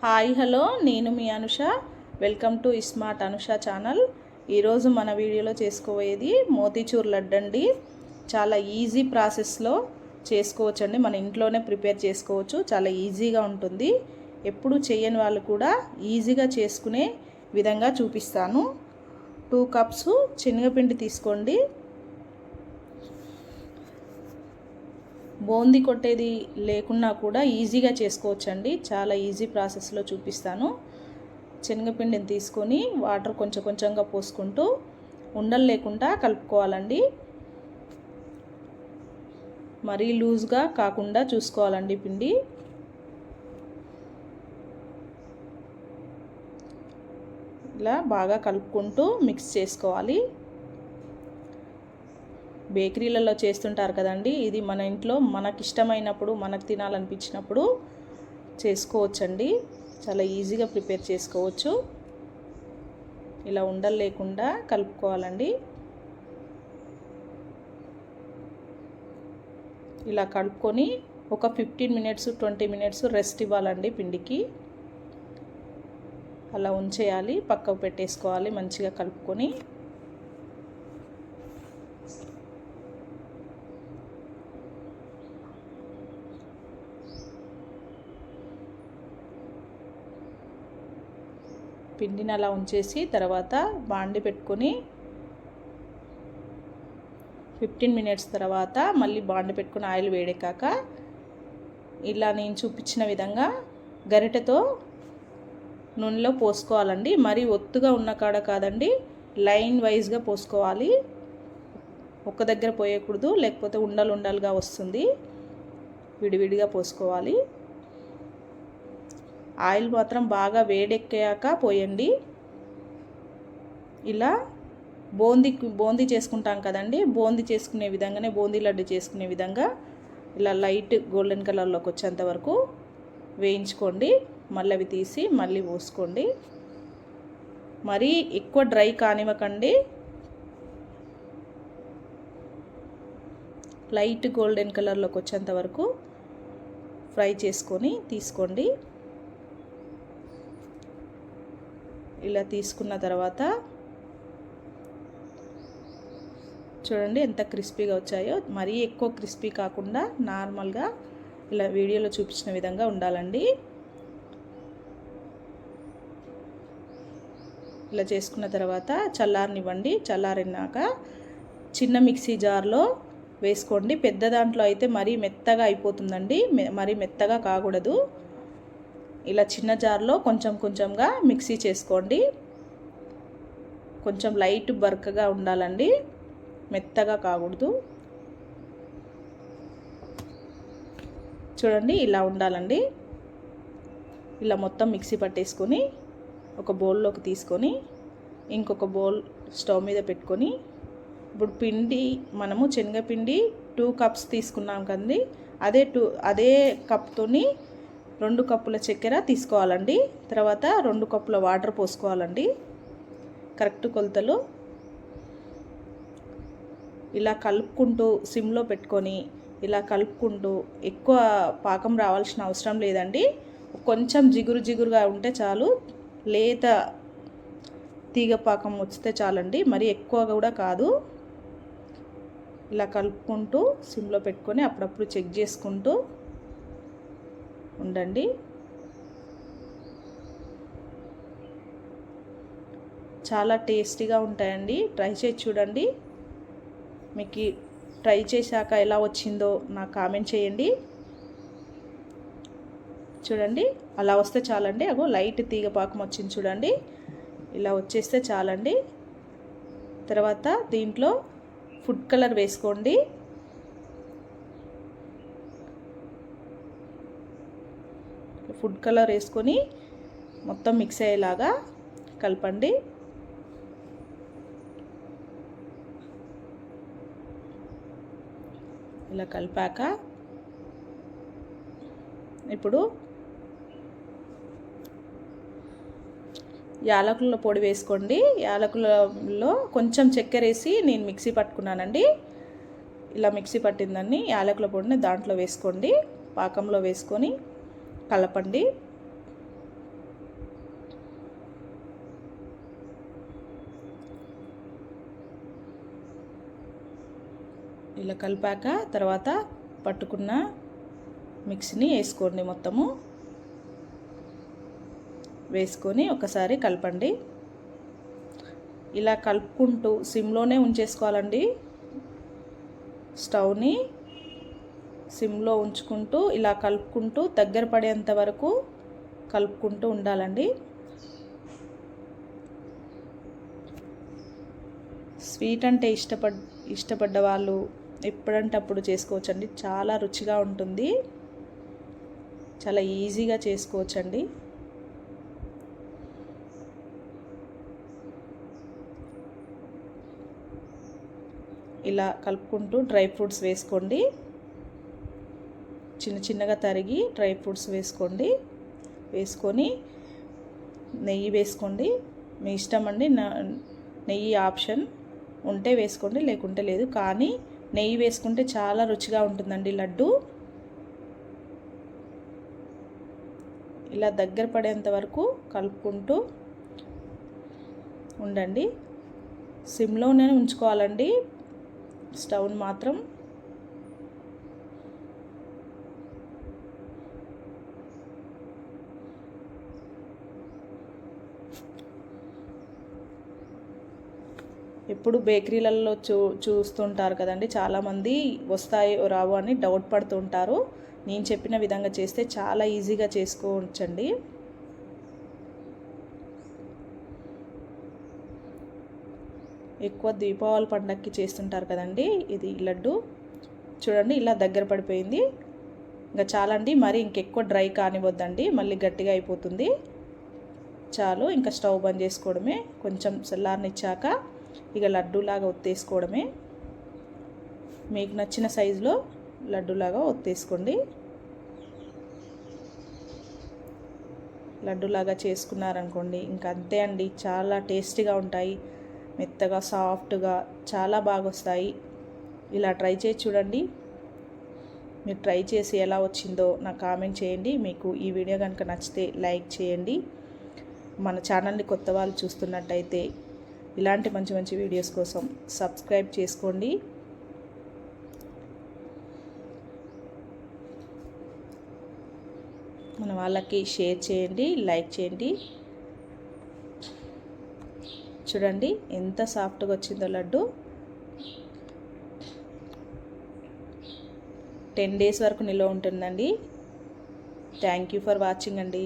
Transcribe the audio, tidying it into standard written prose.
Hi hello నేను మీ Anusha. Welcome to smart Anusha channel. ఈరోజు మన వీడియోలో చేసుకోబోయేది మోతీచూర్ లడ్డు అండి. చాలా ఈజీ ప్రాసెస్లో చేసుకోవచ్చండి. మన ఇంట్లోనే ప్రిపేర్ చేసుకోవచ్చు. చాలా ఈజీగా ఉంటుంది. ఎప్పుడు చేయని వాళ్ళు కూడా ఈజీగా చేసుకునే విధంగా చూపిస్తాను. 2 కప్స్ శనగపిండి తీసుకోండి. బూందీ కొట్టేది లేకున్నా కూడా ఈజీగా చేసుకోవచ్చండి. చాలా ఈజీ ప్రాసెస్లో చూపిస్తాను. శనగపిండిని తీసుకొని వాటర్ కొంచెం కొంచెంగా పోసుకుంటూ ఉండలు లేకుండా కలుపుకోవాలండి. మరీ లూజ్గా కాకుండా చూసుకోవాలండి పిండి. ఇలా బాగా కలుపుకుంటూ మిక్స్ చేసుకోవాలి. బేకరీలలో చేస్తుంటారు కదండి. ఇది మన ఇంట్లో మనకి ఇష్టమైనప్పుడు, మనకు తినాలనిపించినప్పుడు చేసుకోవచ్చండి. చాలా ఈజీగా ప్రిపేర్ చేసుకోవచ్చు. ఇలా ఉండలు లేకుండా కలుపుకోవాలండి. ఇలా కలుపుకొని ఒక 15 మినిట్స్ 20 మినిట్స్ రెస్ట్ ఇవ్వాలండి పిండికి. అలా ఉంచేయాలి, పక్కకు పెట్టేసుకోవాలి మంచిగా కలుపుకొని. పిండిని అలా ఉంచేసి తర్వాత బాండి పెట్టుకొని 15 మినిట్స్ తర్వాత మళ్ళీ బాండి పెట్టుకొని ఆయిల్ వేడెక్కాక ఇలా నేను చూపించిన విధంగా గరిటెతో నూనెలో పోసుకోవాలండి. మరీ ఒత్తుగా ఉన్న కాడ కాదండి, లైన్ వైజ్గా పోసుకోవాలి. ఒక దగ్గర పోయకూడదు, లేకపోతే ఉండలు ఉండలుగా వస్తుంది. విడివిడిగా పోసుకోవాలి. ఆయిల్ మాత్రం బాగా వేడెక్కాక పోయండి. ఇలా బూందీ చేసుకుంటాం కదండి, బూందీ చేసుకునే విధంగానే, బూందీ లడ్డు చేసుకునే విధంగా ఇలా లైట్ గోల్డెన్ కలర్లోకి వచ్చేంత వరకు వేయించుకోండి. మళ్ళీ అవి తీసి మళ్ళీ పోసుకోండి. మరీ ఎక్కువ డ్రై కానివ్వకండి. లైట్ గోల్డెన్ కలర్లోకి వచ్చేంత వరకు ఫ్రై చేసుకొని తీసుకోండి. ఇలా తీసుకున్న తర్వాత చూడండి ఎంత క్రిస్పీగా వచ్చాయో. మరీ ఎక్కువ క్రిస్పీ కాకుండా నార్మల్గా ఇలా వీడియోలో చూపించిన విధంగా ఉండాలండి. ఇలా చేసుకున్న తర్వాత చల్లారనివ్వండి. చల్లారినాక చిన్న మిక్సీ జార్లో వేసుకోండి. పెద్ద దాంట్లో అయితే మరీ మెత్తగా అయిపోతుందండి, మరీ మెత్తగా కాకూడదు. ఇలా చిన్న జార్లో కొంచెం కొంచెంగా మిక్సీ చేసుకోండి. కొంచెం లైట్ బరకగా ఉండాలండి, మెత్తగా కాకూడదు. చూడండి ఇలా ఉండాలండి. ఇలా మొత్తం మిక్సీ పట్టేసుకొని ఒక బౌల్లోకి తీసుకొని ఇంకొక బౌల్ స్టవ్ మీద పెట్టుకొని, ఇప్పుడు పిండి మనము శనగపిండి 2 కప్స్ తీసుకున్నాం కదండి, అదే కప్తోని 2 కప్పుల చక్కెర తీసుకోవాలండి. తర్వాత 2 కప్పుల వాటర్ పోసుకోవాలండి, కరెక్ట్ కొలతలు. ఇలా కలుపుకుంటూ సిమ్లో పెట్టుకొని ఇలా కలుపుకుంటూ, ఎక్కువ పాకం రావాల్సిన అవసరం లేదండి. కొంచెం జిగురుగా ఉంటే చాలు, లేత తీగ పాకం వస్తే చాలండి, మరి ఎక్కువ కూడా కాదు. ఇలా కలుపుకుంటూ సిమ్లో పెట్టుకొని అప్పుడప్పుడు చెక్ చేసుకుంటూ ఉండండి. చాలా టేస్టీగా ఉంటాయండి. ట్రై చేసి చూడండి. మీకు ట్రై చేశాక ఎలా వచ్చిందో నాకు కామెంట్ చేయండి. చూడండి అలా వస్తే చాలండి. అగో లైట్ తీగ పాకం వచ్చింది చూడండి. ఇలా వచ్చేస్తే చాలండి. తర్వాత దీంట్లో ఫుడ్ కలర్ వేసుకోండి. ఫుడ్ కలర్ వేసుకొని మొత్తం మిక్స్ అయ్యేలాగా కలపండి. ఇలా కలిపాక ఇప్పుడు యాలకుల పొడి వేసుకోండి. యాలకులలో కొంచెం చక్కెర వేసి నేను మిక్సీ పట్టుకున్నానండి. ఇలా మిక్సీ పట్టిందాన్ని యాలకుల పొడిని దాంట్లో వేసుకోండి. పాకంలో వేసుకొని కలపండి. ఇలా కలిపాక తర్వాత పట్టుకున్న మిక్స్ని వేసుకోండి. మొత్తము వేసుకొని ఒకసారి కలపండి. ఇలా కలుపుకుంటూ సిమ్లోనే ఉంచేసుకోవాలండి. స్టవ్ని సిమ్లో ఉంచుకుంటూ ఇలా కలుపుకుంటూ దగ్గర పడేంత వరకు కలుపుకుంటూ ఉండాలండి. స్వీట్ అంటే ఇష్టపడ్డ వాళ్ళు ఎప్పుడంటే అప్పుడు చేసుకోవచ్చండి. చాలా రుచిగా ఉంటుంది, చాలా ఈజీగా చేసుకోవచ్చండి. ఇలా కలుపుకుంటూ డ్రై ఫ్రూట్స్ వేసుకోండి. చిన్న చిన్నగా తరిగి డ్రై ఫ్రూట్స్ వేసుకోండి. వేసుకొని నెయ్యి వేసుకోండి. మీ ఇష్టం అండి. నెయ్యి ఆప్షన్ ఉంటే వేసుకోండి, లేకుంటే లేదు. కానీ నెయ్యి వేసుకుంటే చాలా రుచిగా ఉంటుందండి లడ్డు. ఇలా దగ్గర పడేంత వరకు కలుపుకుంటూ ఉండండి. సిమ్లోనే ఉంచుకోవాలండి స్టవ్ని మాత్రం. ఎప్పుడు బేకరీలలో చూస్తుంటారు కదండి, చాలామంది వస్తాయో రావో అని డౌట్ పడుతుంటారు. నేను చెప్పిన విధంగా చేస్తే చాలా ఈజీగా చేసుకోవచ్చండి. ఎక్కువ దీపావళి పండగకి చేస్తుంటారు కదండి ఇది లడ్డు. చూడండి ఇలా దగ్గర పడిపోయింది. ఇంకా చాలండి, మరి ఇంకెక్కువ డ్రై కానివ్వద్దండి, మళ్ళీ గట్టిగా అయిపోతుంది. చాలు, ఇంకా స్టవ్ బంద్ చేసుకోవడమే. కొంచెం చల్లారనిచ్చాక ఇక లడ్డూలాగా ఒత్తేసుకోవడమే. మీకు నచ్చిన సైజులో లడ్డూలాగా ఒత్తేసుకోండి. లడ్డూలాగా చేసుకున్నారనుకోండి ఇంకా అంతే అండి. చాలా టేస్టీగా ఉంటాయి, మెత్తగా సాఫ్ట్గా చాలా బాగా వస్తాయి. ఇలా ట్రై చేసి చూడండి. మీరు ట్రై చేసి ఎలా వచ్చిందో నాకు కామెంట్ చేయండి. మీకు ఈ వీడియో కనుక నచ్చితే లైక్ చేయండి. మన ఛానల్ని కొత్త వాళ్ళు చూస్తున్నట్టయితే ఇలాంటి మంచి మంచి వీడియోస్ కోసం సబ్స్క్రైబ్ చేసుకోండి. మన వాళ్ళకి షేర్ చేయండి, లైక్ చేయండి. చూడండి ఎంత సాఫ్ట్గా వచ్చిందో లడ్డు. 10 days వరకు నిల్వ ఉంటుందండి. థ్యాంక్ యూ ఫర్ వాచింగ్ అండి.